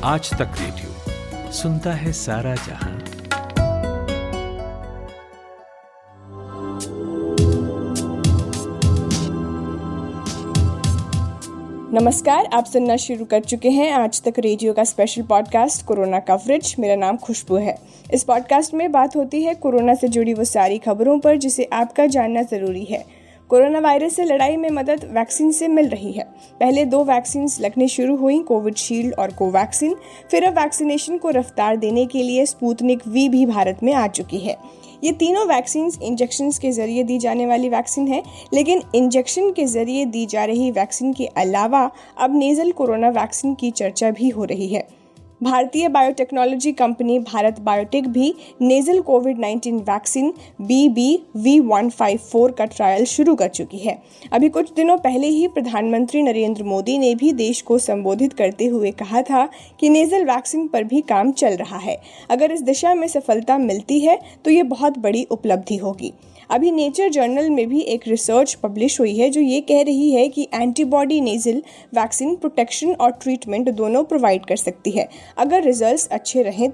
आज तक रेडियो सुनता है सारा जहां। नमस्कार, आप सुनना शुरू कर चुके हैं आज तक रेडियो का स्पेशल पॉडकास्ट कोरोना कवरेज। मेरा नाम खुशबू है। इस पॉडकास्ट में बात होती है कोरोना से जुड़ी वो सारी खबरों पर जिसे आपका जानना ज़रूरी है। कोरोना वायरस से लड़ाई में मदद वैक्सीन से मिल रही है। पहले 2 वैक्सीन लगनी शुरू हुई, कोविशील्ड और कोवैक्सीन। फिर अब वैक्सीनेशन को रफ्तार देने के लिए स्पुतनिक वी भी भारत में आ चुकी है। ये तीनों वैक्सीन इंजेक्शन के जरिए दी जाने वाली वैक्सीन है, लेकिन इंजेक्शन के जरिए दी जा रही वैक्सीन के अलावा अब नेजल कोरोना वैक्सीन की चर्चा भी हो रही है। भारतीय बायोटेक्नोलॉजी कंपनी भारत बायोटेक भी नेजल कोविड-19 वैक्सीन BBV154 का ट्रायल शुरू कर चुकी है। अभी कुछ दिनों पहले ही प्रधानमंत्री नरेंद्र मोदी ने भी देश को संबोधित करते हुए कहा था कि नेजल वैक्सीन पर भी काम चल रहा है। अगर इस दिशा में सफलता मिलती है तो ये बहुत बड़ी उपलब्धि होगी। अभी नेचर जर्नल में भी एक रिसर्च पब्लिश हुई है जो ये कह रही है कि एंटीबॉडी नेजल वैक्सीन प्रोटेक्शन और ट्रीटमेंट दोनों प्रोवाइड कर सकती है अगर रिजल्ट्स अच्छे रहें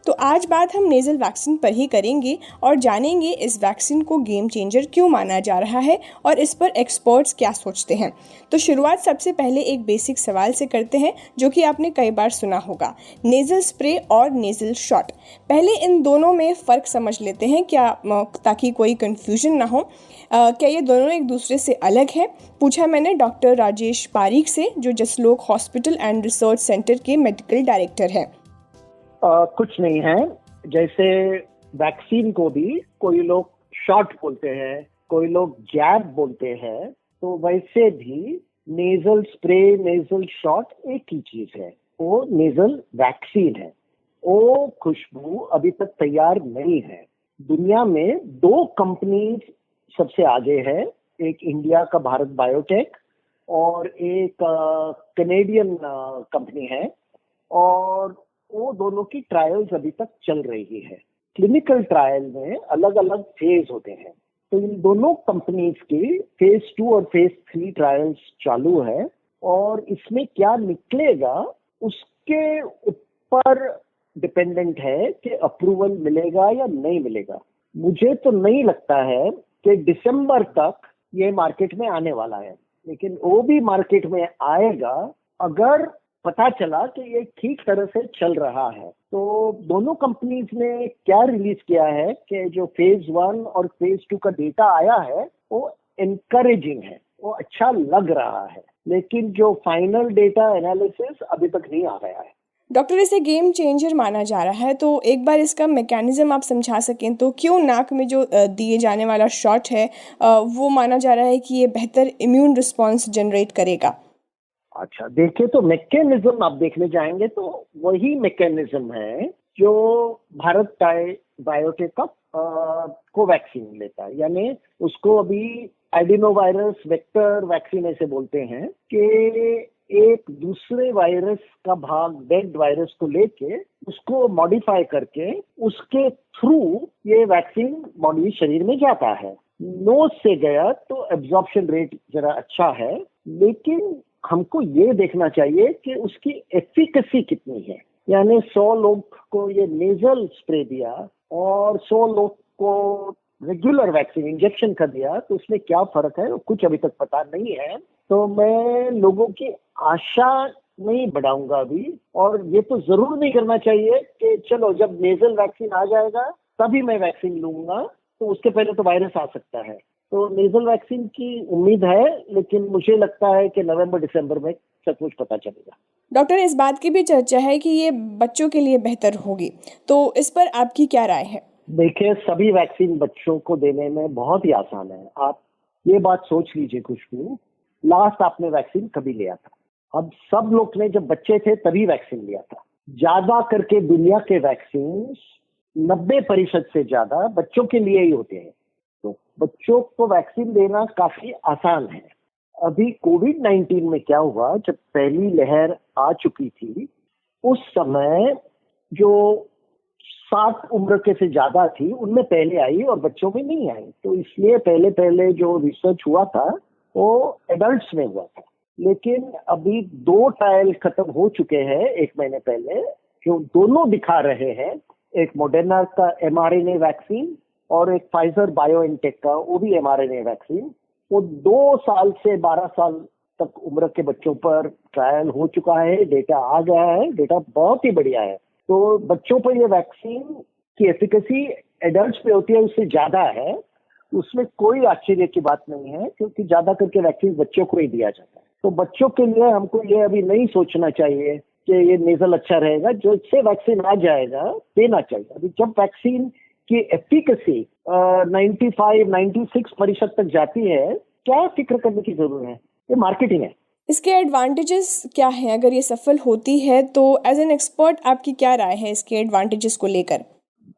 तो आज बात हम नेजल वैक्सीन पर ही करेंगे और जानेंगे इस वैक्सीन को गेम चेंजर क्यों माना जा रहा है और इस पर एक्सपर्ट्स क्या सोचते हैं। तो शुरुआत सबसे पहले एक बेसिक सवाल से करते हैं जो कि आपने कई बार सुना होगा, नेजल स्प्रे और नेजल शॉट। पहले इन दोनों में फ़र्क समझ लेते हैं क्या, ताकि कोई कंफ्यूजन ना हो। क्या ये दोनों एक दूसरे से अलग है? पूछा मैंने डॉक्टर राजेश पारीक से, जो Jaslok hospital and research centre के मेडिकल डायरेक्टर हैं। कुछ नहीं है। जैसे वैक्सीन को भी कोई लोग शॉट बोलते हैं, कोई लोग जैब बोलते हैं, तो वैसे भी नेजल स्प्रे, नेजल शॉट एक ही चीज है, वो नेजल वैक्सीन है। वो खुशबू अभी तक तैयार नहीं है। दुनिया में 2 कंपनी सबसे आगे है, एक इंडिया का भारत बायोटेक और एक कनेडियन कंपनी है, और वो दोनों की ट्रायल्स अभी तक चल रही है। क्लिनिकल ट्रायल में अलग अलग फेज होते हैं, तो इन दोनों कंपनीज की फेज 2 और फेज 3 ट्रायल्स चालू है, और इसमें क्या निकलेगा उसके ऊपर डिपेंडेंट है कि अप्रूवल मिलेगा या नहीं मिलेगा। मुझे तो नहीं लगता है कि दिसंबर तक ये मार्केट में आने वाला है, लेकिन वो भी मार्केट में आएगा अगर पता चला कि ये ठीक तरह से चल रहा है। तो दोनों कंपनीज ने क्या रिलीज किया है कि जो फेज 1 और फेज 2 का डेटा आया है वो एनकरेजिंग है, वो अच्छा लग रहा है, लेकिन जो फाइनल डेटा एनालिसिस अभी तक नहीं आ गया है। डॉक्टर, इसे गेम चेंजर माना जा रहा है, तो एक बार इसका मैकेनिज्म आप समझा सकें तो क्यों नाक में जो दिए जाने वाला शॉट है वो माना जा रहा है कि ये बेहतर इम्यून रिस्पॉन्स जनरेट करेगा? अच्छा, देखें तो मैकेनिज्म आप देखने जाएंगे तो वही मैकेनिज्म है जो भारत बायोटेक का कोवैक्सीन लेता है, यानी उसको अभी एडिनोवायरस वेक्टर वैक्सीन ऐसे बोलते हैं कि एक दूसरे वायरस का भाग, डेड वायरस को लेके उसको मॉडिफाई करके उसके थ्रू ये वैक्सीन बॉडी शरीर में जाता है। नोज से गया तो एब्जॉर्प्शन रेट जरा अच्छा है, लेकिन हमको ये देखना चाहिए कि उसकी एफिकेसी कितनी है। यानी 100 लोग को ये नेजल स्प्रे दिया और 100 लोग को रेगुलर वैक्सीन इंजेक्शन कर दिया, तो उसमें क्या फर्क है कुछ अभी तक पता नहीं है। तो मैं लोगों की आशा नहीं बढ़ाऊंगा अभी, और ये तो जरूर नहीं करना चाहिए कि चलो जब नेजल वैक्सीन आ जाएगा तभी मैं वैक्सीन लूंगा, तो उसके पहले तो वायरस आ सकता है। तो नेजल वैक्सीन की उम्मीद है, लेकिन मुझे लगता है कि नवंबर दिसंबर में सब कुछ पता चलेगा। डॉक्टर, इस बात की भी चर्चा है कि ये बच्चों के लिए बेहतर होगी, तो इस पर आपकी क्या राय है? देखिए, सभी वैक्सीन बच्चों को देने में बहुत ही आसान है। आप ये बात सोच लीजिए खुशबू, लास्ट आपने वैक्सीन कभी लिया था? अब सब लोग ने जब बच्चे थे तभी वैक्सीन लिया था। ज्यादा करके दुनिया के वैक्सीन 90% से ज्यादा बच्चों के लिए ही होते हैं, तो बच्चों को वैक्सीन देना काफी आसान है। अभी कोविड-19 में क्या हुआ, जब पहली लहर आ चुकी थी उस समय जो 60 उम्र के से ज्यादा थी उनमें पहले आई और बच्चों में नहीं आई, तो इसलिए पहले जो रिसर्च हुआ था वो एडल्ट्स में हुआ था। लेकिन अभी 2 ट्रायल खत्म हो चुके हैं 1 महीने पहले, जो दोनों दिखा रहे हैं, एक मोडेर्ना का mRNA वैक्सीन और एक फाइजर बायोएनटेक का वो भी mRNA वैक्सीन, वो 2 साल से 12 साल तक उम्र के बच्चों पर ट्रायल हो चुका है, डेटा आ गया है, डेटा बहुत ही बढ़िया है। तो बच्चों पर ये वैक्सीन की एफिकेसी एडल्ट्स पे होती है उससे ज्यादा है, उसमें कोई आश्चर्य की बात नहीं है, क्योंकि ज्यादा करके वैक्सीन बच्चों को ही दिया जाता है। तो बच्चों के लिए हमको ये अभी नहीं सोचना चाहिए कि ये नेजल अच्छा रहेगा, जो इससे वैक्सीन आ जाएगा देना चाहिए। अभी जब वैक्सीन की एफिकेसी 95-96% तक जाती है, क्या फिक्र करने की जरूरत है, ये मार्केटिंग है। इसके एडवांटेजेस क्या हैं अगर ये सफल होती है तो? एज एन एक्सपर्ट आपकी क्या राय है इसके एडवांटेजेस को लेकर?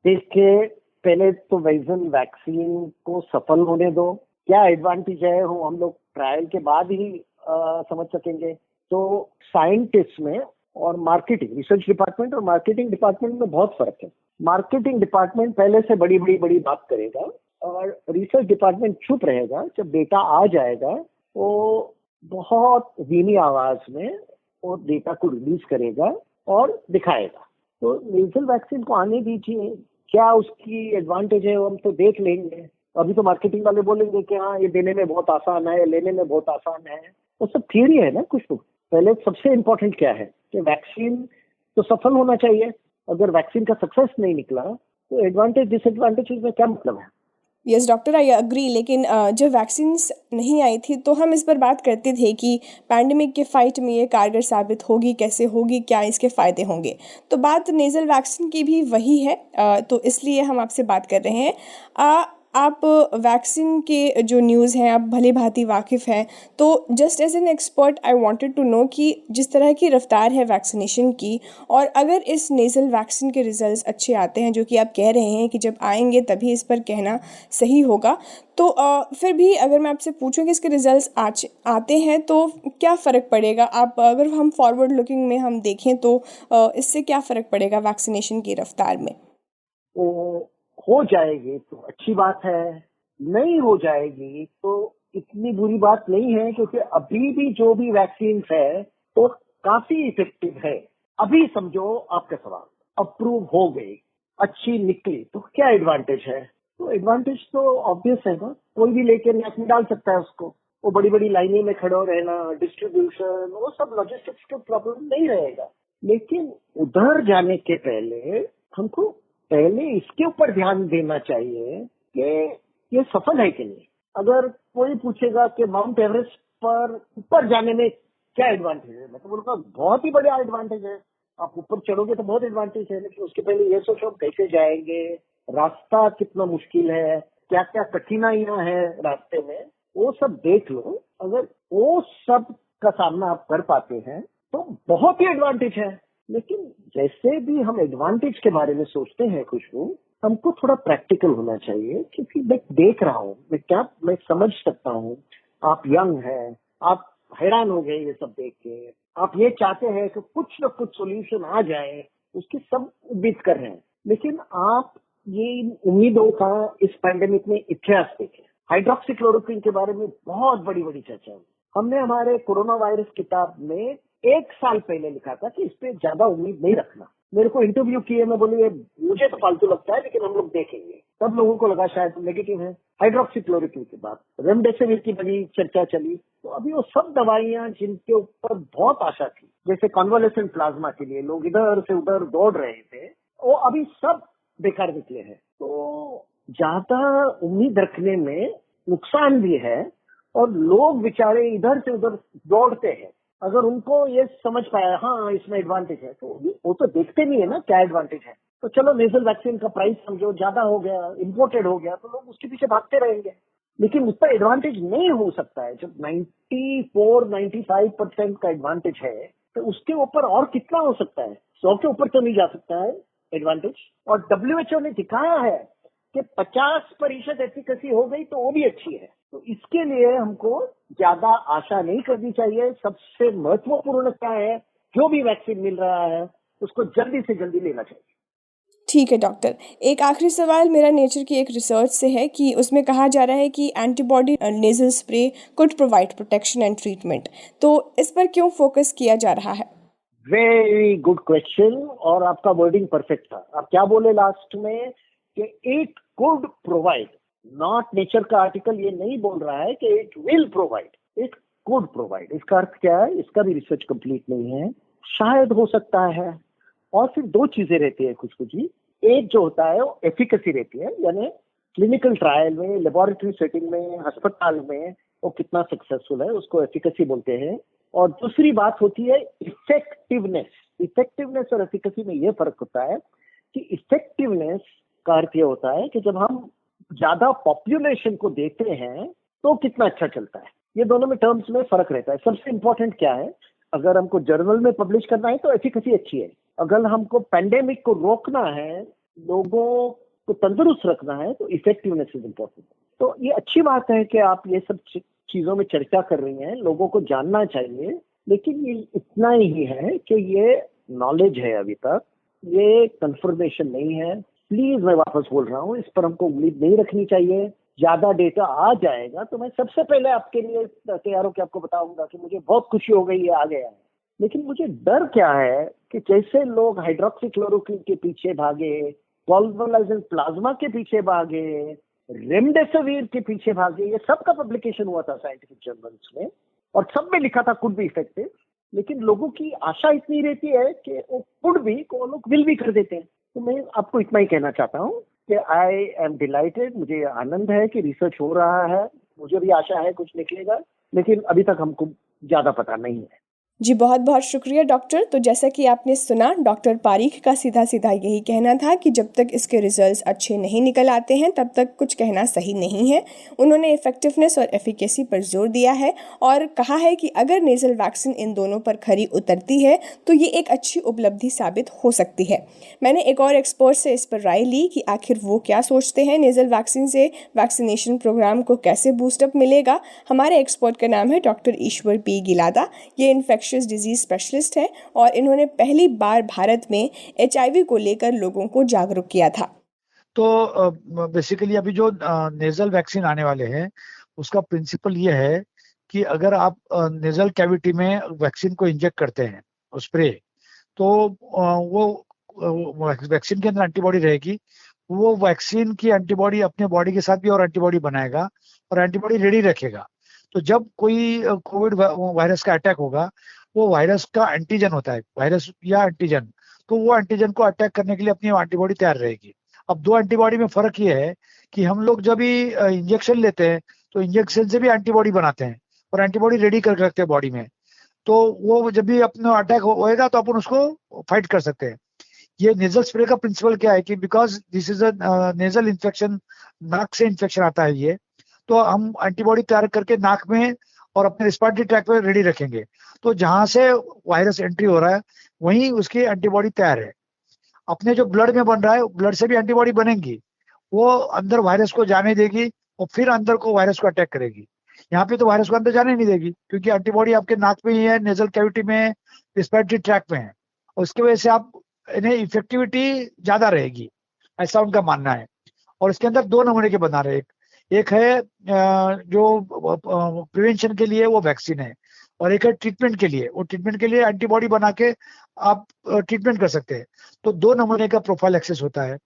देखिए, पहले तो वैक्सीन को सफल होने दो, क्या एडवांटेज है वो हम लोग ट्रायल के बाद ही समझ सकेंगे। तो साइंटिस्ट में और मार्केटिंग, रिसर्च डिपार्टमेंट और मार्केटिंग डिपार्टमेंट में बहुत फर्क है। मार्केटिंग डिपार्टमेंट पहले से बड़ी बात करेगा और रिसर्च डिपार्टमेंट चुप रहेगा। जब डेटा आ जाएगा वो बहुत धीमी आवाज में वो डेटा को रिलीज करेगा और दिखाएगा। तो नेजल वैक्सीन को आने दीजिए, क्या उसकी एडवांटेज है वो हम तो देख लेंगे। अभी तो मार्केटिंग वाले बोलेंगे कि हाँ ये देने में बहुत आसान है, लेने में बहुत आसान है, वो सब थियरी है ना कुछ। तो पहले सबसे इम्पोर्टेंट क्या है कि वैक्सीन तो सफल होना चाहिए। अगर वैक्सीन का सक्सेस नहीं निकला तो एडवांटेज डिसएडवांटेज में क्या मतलब है। Yes doctor, I agree. लेकिन जब वैक्सीन्स नहीं आई थी तो हम इस पर बात करते थे कि पैंडेमिक के फाइट में ये कारगर साबित होगी, कैसे होगी, क्या इसके फ़ायदे होंगे। तो बात नेज़ल वैक्सीन की भी वही है, तो इसलिए हम आपसे बात कर रहे हैं। आप वैक्सीन के जो न्यूज़ हैं आप भली भांति वाकिफ़ हैं, तो just as an expert I wanted to know कि जिस तरह की रफ्तार है वैक्सीनेशन की, और अगर इस नेज़ल वैक्सीन के रिजल्ट्स अच्छे आते हैं, जो कि आप कह रहे हैं कि जब आएंगे तभी इस पर कहना सही होगा, तो फिर भी अगर मैं आपसे पूछूं कि इसके रिजल्ट्स आते हैं तो क्या फ़र्क पड़ेगा? आप अगर हम फॉरवर्ड लुकिंग में हम देखें तो इससे क्या फ़र्क पड़ेगा वैक्सीनेशन की रफ्तार में? तो हो जाएगी तो अच्छी बात है, नहीं हो जाएगी तो इतनी बुरी बात नहीं है, क्योंकि अभी भी जो भी वैक्सीन है तो काफी इफेक्टिव है। अभी समझो आपका सवाल अप्रूव हो गई, अच्छी निकली, तो क्या एडवांटेज है? तो एडवांटेज तो ऑब्वियस है ना, कोई भी लेके नेट में डाल सकता है उसको। वो बड़ी बड़ी लाइनें में खड़े रहना, डिस्ट्रीब्यूशन, वो सब लॉजिस्टिक्स का प्रॉब्लम नहीं रहेगा। लेकिन उधर जाने के पहले हमको पहले इसके ऊपर ध्यान देना चाहिए कि ये सफल है कि नहीं। अगर कोई पूछेगा कि माउंट एवरेस्ट पर ऊपर जाने में क्या एडवांटेज है, मैं तो बोलूँगा बहुत ही बढ़िया एडवांटेज है। आप ऊपर चढ़ोगे तो बहुत एडवांटेज है, लेकिन उसके पहले ये सोचो कैसे जाएंगे, रास्ता कितना मुश्किल है, क्या क्या कठिनाइयां हैं रास्ते में, वो सब देख लो। अगर वो सब का सामना आप कर पाते हैं तो बहुत ही एडवांटेज है। लेकिन जैसे भी हम एडवांटेज के बारे में सोचते हैं खुशबू, हमको थोड़ा प्रैक्टिकल होना चाहिए, क्योंकि मैं देख रहा हूँ, मैं समझ सकता हूँ। आप यंग हैं, आप हैरान हो गए ये सब देख के, आप ये चाहते हैं कि कुछ न कुछ सोल्यूशन आ जाए, उसकी सब उम्मीद कर रहे हैं। लेकिन आप ये उम्मीदों का इस पैंडेमिक में इतिहास देखें। हाइड्रोक्सीक्लोरोक्विन के बारे में बहुत बड़ी बड़ी चर्चा हुई। हमने हमारे कोरोना वायरस किताब में 1 साल पहले लिखा था कि इस पे ज्यादा उम्मीद नहीं रखना। मेरे को इंटरव्यू किए, मैं बोली मुझे तो फालतू लगता है, लेकिन हम लोग देखेंगे। तब लोगों को लगा शायद नेगेटिव है। हाइड्रोक्सीक्लोरोक्विन के बाद रेमडेसिविर की बड़ी चर्चा चली। तो अभी वो सब दवाइयां जिनके ऊपर बहुत आशा थी, जैसे कॉन्वालेसेंट प्लाज्मा के लिए लोग इधर से उधर दौड़ रहे थे, वो अभी सब बेकार निकले हैं। तो ज्यादा उम्मीद रखने में नुकसान भी है, और लोग बेचारे इधर से उधर दौड़ते हैं। अगर उनको ये समझ पाया हाँ इसमें एडवांटेज है, तो वो तो देखते नहीं है ना क्या एडवांटेज है। तो चलो नेजल वैक्सीन का प्राइस समझो ज्यादा हो गया, इम्पोर्टेड हो गया, तो लोग उसके पीछे भागते रहेंगे। लेकिन उसका एडवांटेज नहीं हो सकता है। जब 94-95% का एडवांटेज है तो उसके ऊपर और कितना हो सकता है? 100 के ऊपर तो नहीं जा सकता है एडवांटेज। और WHO ने दिखाया है कि 50% एफिकेसी हो गई तो वो भी अच्छी है। तो इसके लिए हमको ज्यादा आशा नहीं करनी चाहिए। सबसे महत्वपूर्ण क्या है, जो भी वैक्सीन मिल रहा है उसको जल्दी से जल्दी लेना चाहिए। ठीक है डॉक्टर। एक आखिरी सवाल मेरा नेचर की एक रिसर्च से है कि उसमें कहा जा रहा है कि antibody nasal spray could provide protection and treatment, तो इस पर क्यों फोकस किया जा रहा है? वेरी गुड क्वेश्चन, और आपका वर्डिंग परफेक्ट था। आप क्या बोले लास्ट में कि it could provide, not nature का आर्टिकल ये नहीं बोल रहा है कि it will provide, it could provide. इसका अर्थ क्या है? इसका भी रिसर्च कंप्लीट नहीं है, शायद हो सकता है। और फिर दो चीजें रहती है कुछ कुछ ही। एक जो होता है वो एफिकेसी रहती है, यानी क्लिनिकल ट्रायल में, लेबोरेटरी सेटिंग में, अस्पताल में वो कितना सक्सेसफुल है, उसको एफिकेसी बोलते हैं। और दूसरी बात होती है इफेक्टिवनेस। इफेक्टिवनेस और एफिकेसी में ये फर्क होता है कि इफेक्टिवनेस का अर्थ ये होता है कि जब हम ज्यादा पॉपुलेशन को देते हैं तो कितना अच्छा चलता है। ये दोनों में टर्म्स में फर्क रहता है। सबसे इंपॉर्टेंट क्या है, अगर हमको जर्नल में पब्लिश करना है तो एफिकेसी अच्छी है। अगर हमको पेंडेमिक को रोकना है, लोगों को तंदुरुस्त रखना है, तो इफेक्टिवनेस इज इम्पोर्टेंट। तो ये अच्छी बात है कि आप ये सब चीजों में चर्चा कर रही हैं, लोगों को जानना चाहिए। लेकिन ये इतना ही है कि ये नॉलेज है, अभी तक ये कंफर्मेशन नहीं है। प्लीज मैं वापस बोल रहा हूँ, इस पर हमको उम्मीद नहीं रखनी चाहिए। ज्यादा डेटा आ जाएगा तो मैं सबसे पहले आपके लिए तैयार होकर आपको बताऊंगा कि मुझे बहुत खुशी हो गई है, आ गया है। लेकिन मुझे डर क्या है कि जैसे लोग हाइड्रोक्सीक्लोरोक्विन के पीछे भागे, कॉन्वालेसेंट प्लाज्मा के पीछे भागे, रेमडेसिविर के पीछे भागे, ये सब का पब्लिकेशन हुआ था साइंटिफिक जर्नल्स में और सब में लिखा था कुड बी इफेक्टिव। लेकिन लोगों की आशा इतनी रहती है कि वो कुड भी को लोग विल भी कर देते हैं। तो मैं आपको इतना ही कहना चाहता हूँ कि आई एम डिलाइटेड, मुझे आनंद है कि रिसर्च हो रहा है, मुझे भी आशा है कुछ निकलेगा, लेकिन अभी तक हमको ज्यादा पता नहीं है। जी बहुत बहुत शुक्रिया डॉक्टर। तो जैसा कि आपने सुना, डॉक्टर पारीख का सीधा सीधा यही कहना था कि जब तक इसके रिजल्ट्स अच्छे नहीं निकल आते हैं तब तक कुछ कहना सही नहीं है। उन्होंने इफेक्टिवनेस और एफिकेसी पर जोर दिया है और कहा है कि अगर नेज़ल वैक्सीन इन दोनों पर खरी उतरती है तो ये एक अच्छी उपलब्धि साबित हो सकती है। मैंने एक और एक्सपर्ट से इस पर राय ली कि आखिर वो क्या सोचते हैं, नेज़ल वैक्सीन से वैक्सीनेशन प्रोग्राम को कैसे बूस्टअप मिलेगा। हमारे एक्सपर्ट का नाम है डॉक्टर ईश्वर पी गिलादा। ये इन्फेक्शियस डिजीज स्पेशलिस्ट हैं और इन्होंने पहली बार भारत में HIV को लेकर लोगों को जागरूक किया था। तो बेसिकली अभी जो नेजल वैक्सीन आने वाले हैं उसका प्रिंसिपल ये है कि अगर आप नेजल कैविटी में वैक्सीन को इंजेक्ट करते हैं स्प्रे, तो वो वैक्सीन के अंदर एंटीबॉडी रहेगी। वो वैक्सीन की एंटीबॉडी अपने बॉडी के साथ भी और एंटीबॉडी बनाएगा और एंटीबॉडी रेडी रखेगा। तो जब कोई कोविड वायरस का अटैक होगा, वो वायरस का एंटीजन होता है, वायरस या एंटीजन, तो वो एंटीजन को अटैक करने के लिए अपनी एंटीबॉडी तैयार रहेगी। अब दो एंटीबॉडी में फर्क ये है कि हम लोग जब भी इंजेक्शन लेते हैं तो इंजेक्शन से भी एंटीबॉडी बनाते हैं और एंटीबॉडी रेडी करके रखते हैं बॉडी में। तो वो जब भी अपना अटैक होएगा तो अपन उसको फाइट कर सकते हैं। ये नेजल स्प्रे का प्रिंसिपल क्या है कि because this is a nasal infection, नाक से इन्फेक्शन आता है ये, तो हम एंटीबॉडी तैयार करके नाक में और अपने रिस्पिरेटरी ट्रैक पे रेडी रखेंगे। तो जहां से वायरस एंट्री हो रहा है वहीं उसकी एंटीबॉडी तैयार है। अपने जो ब्लड में बन रहा है, ब्लड से भी एंटीबॉडी बनेंगी, वो अंदर वायरस को जाने देगी और फिर अंदर को वायरस को अटैक करेगी। यहाँ पे तो वायरस को अंदर जाने नहीं देगी क्योंकि एंटीबॉडी आपके नाक में ही है, नेजल कैविटी में है, रिस्पिरेटरी ट्रैक में है। और उसकी वजह से आप इन्हें इफेक्टिविटी ज्यादा रहेगी, ऐसा उनका मानना है। और इसके अंदर दो नमूने के बना रहे, एक है जो प्रिवेंशन के लिए वो वैक्सीन है और एक है ट्रीटमेंट के लिए। वो ट्रीटमेंट के लिए एंटीबॉडी बना के आप ट्रीटमेंट कर सकते हैं। तो दो नमूने का प्रोफाइल एक्सिस होता है,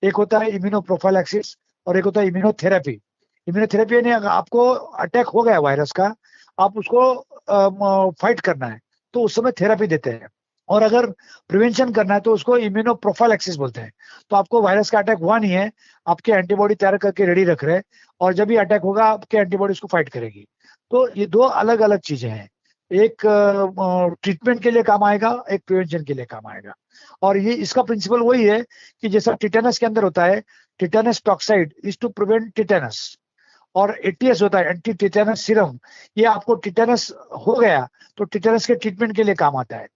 एक होता है इम्यूनो प्रोफाइल एक्सिस और एक होता है इम्यूनोथेरेपी। इम्यूनोथेरेपी यानी अगर आपको अटैक हो गया वायरस का, आप उसको फाइट करना है तो उस समय थेरेपी देते हैं। और अगर प्रिवेंशन करना है तो उसको इम्यूनो प्रोफाइल एक्सिस बोलते हैं। तो आपको वायरस का अटैक हुआ नहीं है, आपके एंटीबॉडी तैयार करके रेडी रख रहे हैं और जब भी अटैक होगा आपके एंटीबॉडी उसको फाइट करेगी। तो ये दो अलग अलग चीजें हैं, एक ट्रीटमेंट के लिए काम आएगा, एक प्रिवेंशन के लिए काम आएगा। और ये इसका प्रिंसिपल वही है कि जैसा टिटेनस के अंदर होता है, tetanus toxoid is to prevent tetanus, और एटीएस होता है एंटी टिटेनस सीरम, ये आपको टिटेनस हो गया तो टिटेनस के ट्रीटमेंट के लिए काम आता है।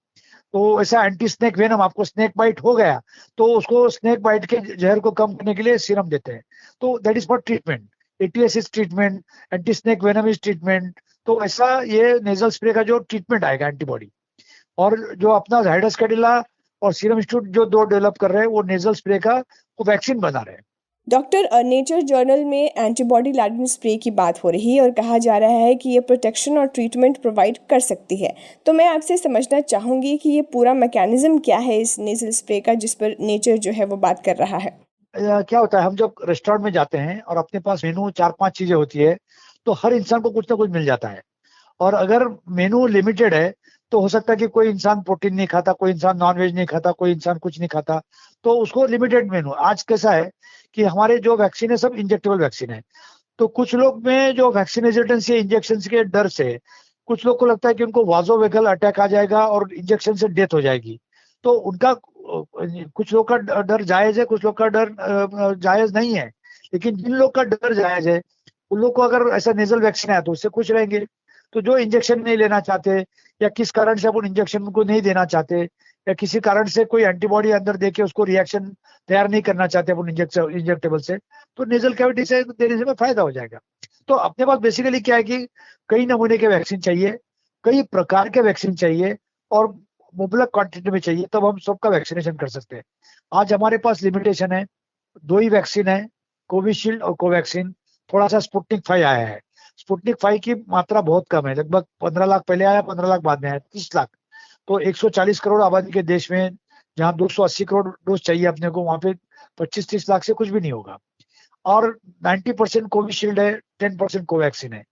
तो ऐसा एंटी स्नेक वेनम, आपको स्नेक बाइट हो गया तो उसको स्नेक बाइट के जहर को कम करने के लिए सीरम देते हैं। तो that is for treatment, ATS is treatment, anti snake venom is treatment. तो ऐसा ये नेजल स्प्रे का जो ट्रीटमेंट आएगा एंटीबॉडी। और जो अपना जाइडस कैडिला और सीरम इंस्टीट्यूट जो 2 डेवलप कर रहे हैं वो नेजल स्प्रे का वो वैक्सीन बना रहे हैं। डॉक्टर, नेचर जर्नल में एंटीबॉडी लैडेन स्प्रे की बात हो रही है और कहा जा रहा है कि ये प्रोटेक्शन और ट्रीटमेंट प्रोवाइड कर सकती है। तो मैं आपसे समझना चाहूंगी कि ये पूरा मैकेनिज्म क्या है इस नेजल स्प्रे का, जिस पर नेचर जो है वो बात कर रहा है। क्या होता है, हम जब रेस्टोरेंट में जाते हैं और अपने पास मेनू 4-5 चीजें होती है, तो हर इंसान को कुछ ना कुछ मिल जाता है। और अगर मेनू लिमिटेड है तो हो सकता है कि कोई इंसान प्रोटीन नहीं खाता, कोई इंसान नॉन वेज नहीं खाता, कोई इंसान कुछ नहीं खाता, तो उसको लिमिटेड मेनू। आज कैसा है कि हमारे जो वैक्सीन है सब इंजेक्टेबल वैक्सीन है, तो कुछ लोग में जो वैक्सीन रेजिस्टेंस या इंजेक्शन के डर से कुछ लोग को लगता है कि उनको वाजोवेगल अटैक आ जाएगा और इंजेक्शन से डेथ हो जाएगी। तो उनका कुछ लोग का डर जायज है, कुछ लोग का डर जायज नहीं है। लेकिन जिन लोग का डर जायज है उन लोग को अगर ऐसा नेजल वैक्सीन आया तो उससे खुश रहेंगे। तो जो इंजेक्शन नहीं लेना चाहते या किस कारण से अपन इंजेक्शन को नहीं देना चाहते या किसी कारण से कोई एंटीबॉडी अंदर देके उसको रिएक्शन तैयार नहीं करना चाहते अपन इंजेक्टेबल से, तो नेजल कैविटी से देने से फायदा हो जाएगा। तो अपने पास बेसिकली क्या है कि कई नमूने के वैक्सीन चाहिए, कई प्रकार के वैक्सीन चाहिए और मुबलक क्वांटिटी में चाहिए, तब हम सबका वैक्सीनेशन कर सकते हैं। आज हमारे पास लिमिटेशन है, 2 ही वैक्सीन है, कोविशील्ड और कोवैक्सीन। थोड़ा सा स्पुतनिक 5 आया है। स्पुतनिक 5 की मात्रा बहुत कम है, लगभग 15 लाख पहले आया, 15 लाख बाद में आया, 30 लाख। तो 140 करोड़ आबादी के देश में जहाँ 280 करोड़ डोज चाहिए अपने को, वहां पे 25-30 लाख से कुछ भी नहीं होगा। और 90% कोविशील्ड है, 10% कोवैक्सीन है।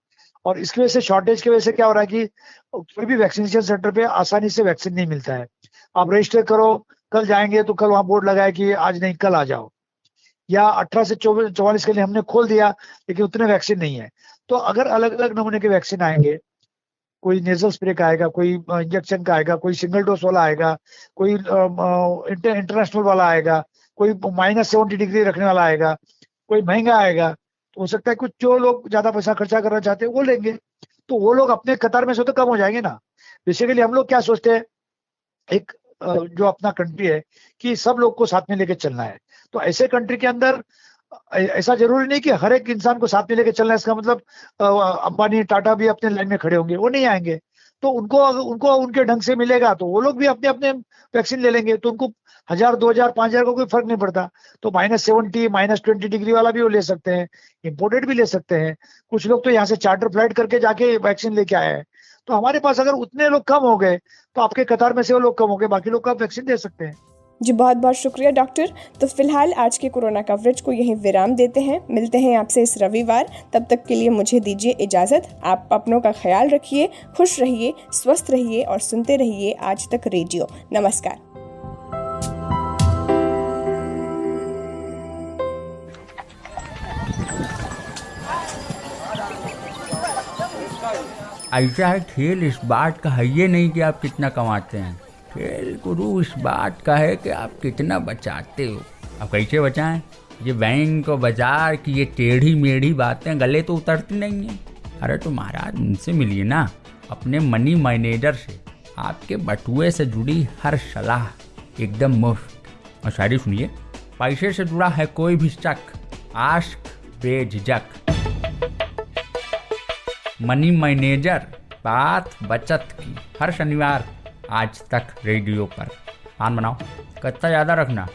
और इसकी वजह से शॉर्टेज की वजह से क्या हो रहा है कि कोई भी वैक्सीनेशन सेंटर पे आसानी से वैक्सीन नहीं मिलता है। आप रजिस्टर करो, कल जाएंगे तो कल वहां बोर्ड लगाए कि आज नहीं कल आ जाओ, या 18 से 44 के लिए हमने खोल दिया लेकिन उतने वैक्सीन नहीं है। तो अगर अलग अलग नमूने के वैक्सीन आएंगे, कोई नेजल स्प्रे का आएगा, कोई इंजेक्शन का आएगा, कोई सिंगल डोज वाला आएगा, कोई इंटरनेशनल वाला आएगा, कोई -70 डिग्री रखने वाला आएगा, कोई महंगा आएगा, तो हो सकता है कुछ जो लोग ज्यादा पैसा खर्चा करना चाहते हैं वो लेंगे, तो वो लोग अपने कतार में से तो कम हो जाएंगे ना। बेसिकली हम लोग क्या सोचते हैं, एक जो अपना कंट्री है कि सब लोग को साथ में लेके चलना है। तो ऐसे कंट्री के अंदर ऐसा जरूरी नहीं कि हर एक इंसान को साथ में लेके चलना है, इसका मतलब अंबानी टाटा भी अपने लाइन में खड़े होंगे, वो नहीं आएंगे। तो उनको उनके ढंग से मिलेगा तो वो लोग भी अपने अपने वैक्सीन ले लेंगे, तो उनको 1000, 2000, 5000 का कोई फर्क नहीं पड़ता। तो -70, -20 डिग्री वाला भी वो ले सकते हैं, इंपोर्टेड भी ले सकते हैं। कुछ लोग तो यहाँ से चार्टर फ्लाइट करके जाके वैक्सीन लेके आए हैं। तो हमारे पास अगर उतने लोग कम हो गए तो आपके कतार में से वो लोग कम हो गए, बाकी लोग का आप वैक्सीन दे सकते हैं। जी बहुत बहुत शुक्रिया डॉक्टर। तो फिलहाल आज के कोरोना कवरेज को यहीं विराम देते हैं। मिलते हैं आपसे इस रविवार, तब तक के लिए मुझे दीजिए इजाज़त। आप अपनों का ख्याल रखिए, खुश रहिए, स्वस्थ रहिए और सुनते रहिए आज तक रेडियो। नमस्कार। ऐसा है, खेल इस बात का है ये नहीं कि आप कितना कमाते हैं, खेल गुरु इस बात का है कि आप कितना बचाते हो। अब कैसे बचाएं? ये बैंक और बाजार की ये टेढ़ी मेढ़ी बातें गले तो उतरती नहीं हैं। अरे तो महाराज उनसे मिलिए ना, अपने मनी मैनेजर से। आपके बटुए से जुड़ी हर सलाह एकदम मुफ्त। और शायरी सुनिए, पैसे से जुड़ा है कोई भी शक, आस्क बेझिझक। मनी मैनेजर, बात बचत की, हर शनिवार आज तक रेडियो पर। आन बनाओ, कितना ज़्यादा रखना।